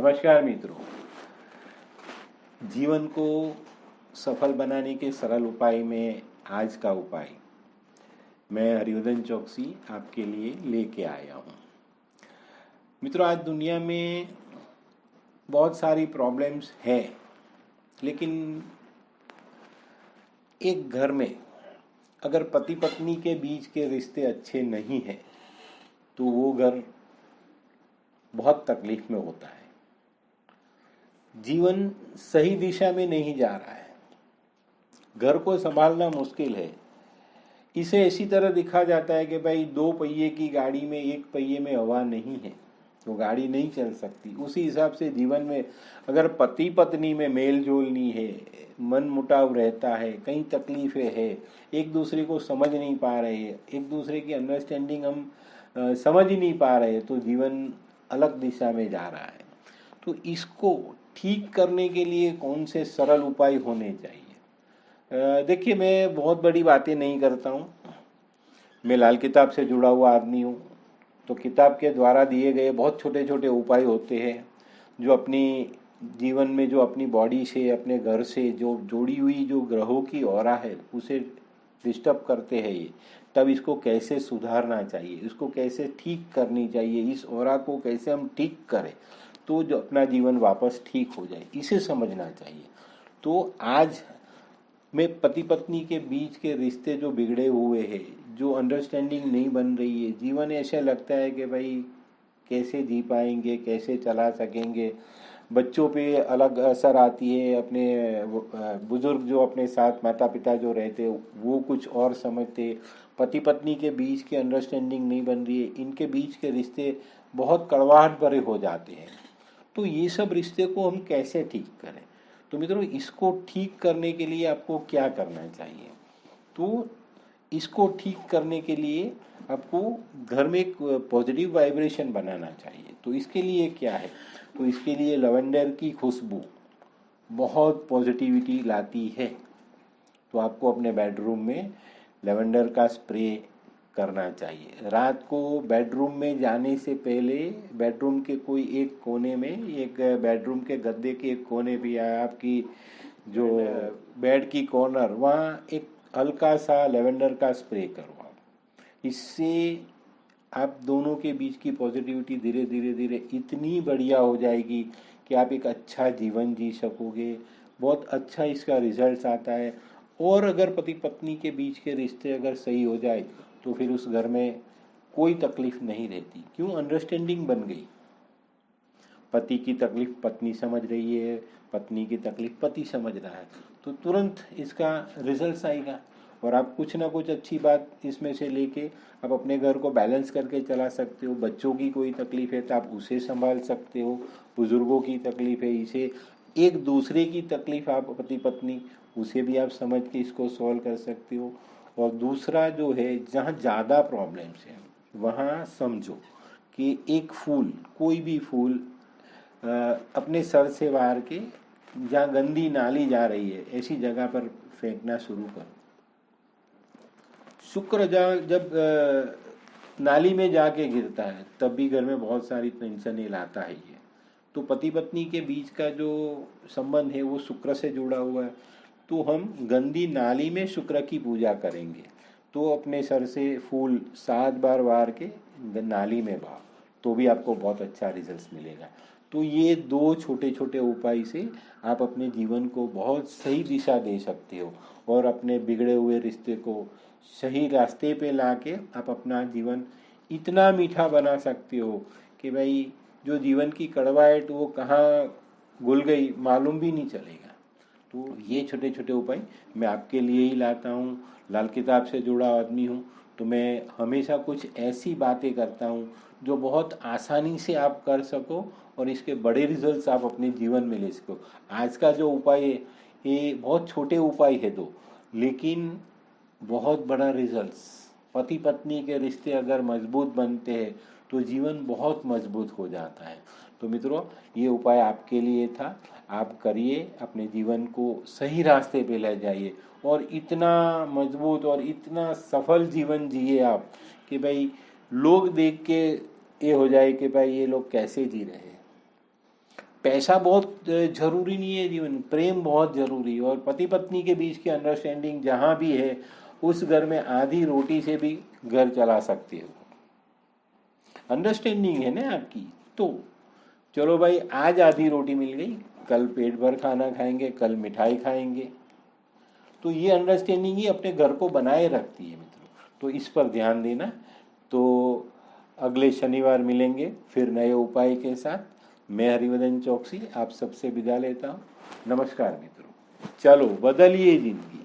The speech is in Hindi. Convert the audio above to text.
नमस्कार मित्रों। जीवन को सफल बनाने के सरल उपाय में आज का उपाय मैं हरिवर्धन चौकसी आपके लिए लेके आया हूँ। मित्रों, आज दुनिया में बहुत सारी प्रॉब्लम्स है, लेकिन एक घर में अगर पति पत्नी के बीच के रिश्ते अच्छे नहीं हैं तो वो घर बहुत तकलीफ में होता है। जीवन सही दिशा में नहीं जा रहा है, घर को संभालना मुश्किल है। इसे ऐसी तरह दिखा जाता है कि भाई 2 पहिए की गाड़ी में 1 पहिए में हवा नहीं है तो गाड़ी नहीं चल सकती। उसी हिसाब से जीवन में अगर पति पत्नी में मेल जोल नहीं है, मन मुटाव रहता है, कई तकलीफें है, एक दूसरे को समझ नहीं पा रहे हैं, एक दूसरे की अंडरस्टैंडिंग हम समझ ही नहीं पा रहे, तो जीवन अलग दिशा में जा रहा है। तो इसको ठीक करने के लिए कौन से सरल उपाय होने चाहिए? देखिए, मैं बहुत बड़ी बातें नहीं करता हूँ। मैं लाल किताब से जुड़ा हुआ आदमी हूँ, तो किताब के द्वारा दिए गए बहुत छोटे छोटे उपाय होते हैं जो अपनी जीवन में, जो अपनी बॉडी से, अपने घर से जो जोड़ी हुई जो ग्रहों की ऑरा है उसे डिस्टर्ब करते हैं। ये तब इसको कैसे सुधारना चाहिए, इसको कैसे ठीक करनी चाहिए, इस ऑरा को कैसे हम ठीक करें तो जो अपना जीवन वापस ठीक हो जाए, इसे समझना चाहिए। तो आज मैं पति पत्नी के बीच के रिश्ते जो बिगड़े हुए हैं, जो अंडरस्टैंडिंग नहीं बन रही है, जीवन ऐसा लगता है कि भाई कैसे जी पाएंगे, कैसे चला सकेंगे, बच्चों पे अलग असर आती है, अपने बुजुर्ग जो अपने साथ माता पिता जो रहते वो कुछ और समझते, पति पत्नी के बीच की अंडरस्टैंडिंग नहीं बन रही है, इनके बीच के रिश्ते बहुत कड़वाहट भरे हो जाते हैं। तो ये सब रिश्ते को हम कैसे ठीक करें? तो मित्रों, इसको ठीक करने के लिए आपको क्या करना चाहिए? तो इसको ठीक करने के लिए आपको घर में एक पॉजिटिव वाइब्रेशन बनाना चाहिए। तो इसके लिए क्या है? तो इसके लिए लवेंडर की खुशबू बहुत पॉजिटिविटी लाती है। तो आपको अपने बेडरूम में लवेंडर का स्प्रे करना चाहिए। रात को बेडरूम में जाने से पहले बेडरूम के कोई एक कोने में, एक बेडरूम के गद्दे के एक कोने भी है आपकी जो बेड की कॉर्नर, वहाँ एक हल्का सा लेवेंडर का स्प्रे करो आप। इससे आप दोनों के बीच की पॉजिटिविटी धीरे धीरे धीरे इतनी बढ़िया हो जाएगी कि आप एक अच्छा जीवन जी सकोगे। बहुत अच्छा इसका रिजल्ट आता है। और अगर पति पत्नी के बीच के रिश्ते अगर सही हो जाए तो फिर उस घर में कोई तकलीफ नहीं रहती। क्यों? अंडरस्टैंडिंग बन गई। पति की तकलीफ पत्नी समझ रही है, पत्नी की तकलीफ पति समझ रहा है, तो तुरंत इसका रिजल्ट आएगा। और आप कुछ ना कुछ अच्छी बात इसमें से लेके आप अपने घर को बैलेंस करके चला सकते हो। बच्चों की कोई तकलीफ है तो आप उसे संभाल सकते हो, बुजुर्गों की तकलीफ है, इसे एक दूसरे की तकलीफ आप पति पत्नी उसे भी आप समझ के इसको सॉल्व कर सकते हो। और दूसरा जो है, जहाँ ज़्यादा प्रॉब्लम्स हैं वहाँ समझो कि एक फूल, कोई भी फूल अपने सर से वार के जहाँ गंदी नाली जा रही है ऐसी जगह पर फेंकना शुरू करो। शुक्र जब नाली में जाके गिरता है तब भी घर में बहुत सारी टेंशन लाता है ये। तो पति पत्नी के बीच का जो संबंध है वो शुक्र से जुड़ा हुआ है। तो हम गंदी नाली में शुक्र की पूजा करेंगे। तो अपने सर से फूल 7 बार वार के नाली में बहाओ, तो भी आपको बहुत अच्छा रिजल्ट मिलेगा। तो ये 2 छोटे छोटे उपाय से आप अपने जीवन को बहुत सही दिशा दे सकते हो और अपने बिगड़े हुए रिश्ते को सही रास्ते पे लाके आप अपना जीवन इतना मीठा बना सकते हो कि भाई जो जीवन की कड़वाहट वो कहाँ घुल गई मालूम भी नहीं चलेगा। तो ये छोटे छोटे उपाय मैं आपके लिए ही लाता हूँ। लाल किताब से जुड़ा आदमी हूँ, तो मैं हमेशा कुछ ऐसी बातें करता हूँ जो बहुत आसानी से आप कर सको और इसके बड़े रिजल्ट्स आप अपने जीवन में ले सको। आज का जो उपाय है ये बहुत छोटे उपाय है दो, लेकिन बहुत बड़ा रिजल्ट्स। पति पत्नी के रिश्ते अगर मजबूत बनते हैं तो जीवन बहुत मजबूत हो जाता है। तो मित्रों, ये उपाय आपके लिए था, आप करिए, अपने जीवन को सही रास्ते पे ले जाइए और इतना मजबूत और इतना सफल जीवन जिए आप कि भाई लोग देख के ये हो जाए कि भाई ये लोग कैसे जी रहे हैं। पैसा बहुत जरूरी नहीं है जीवन, प्रेम बहुत जरूरी है। और पति पत्नी के बीच की अंडरस्टैंडिंग जहाँ भी है, उस घर में आधी रोटी से भी घर चला सकते हो। अंडरस्टैंडिंग है ना आपकी, तो चलो भाई आज आधी रोटी मिल गई, कल पेट भर खाना खाएंगे, कल मिठाई खाएंगे। तो ये अंडरस्टैंडिंग ही अपने घर को बनाए रखती है मित्रों, तो इस पर ध्यान देना। तो अगले शनिवार मिलेंगे फिर नए उपाय के साथ। मैं हरिवर्धन चौकसी आप सबसे विदा लेता हूँ। नमस्कार मित्रों, चलो बदलिए जिंदगी।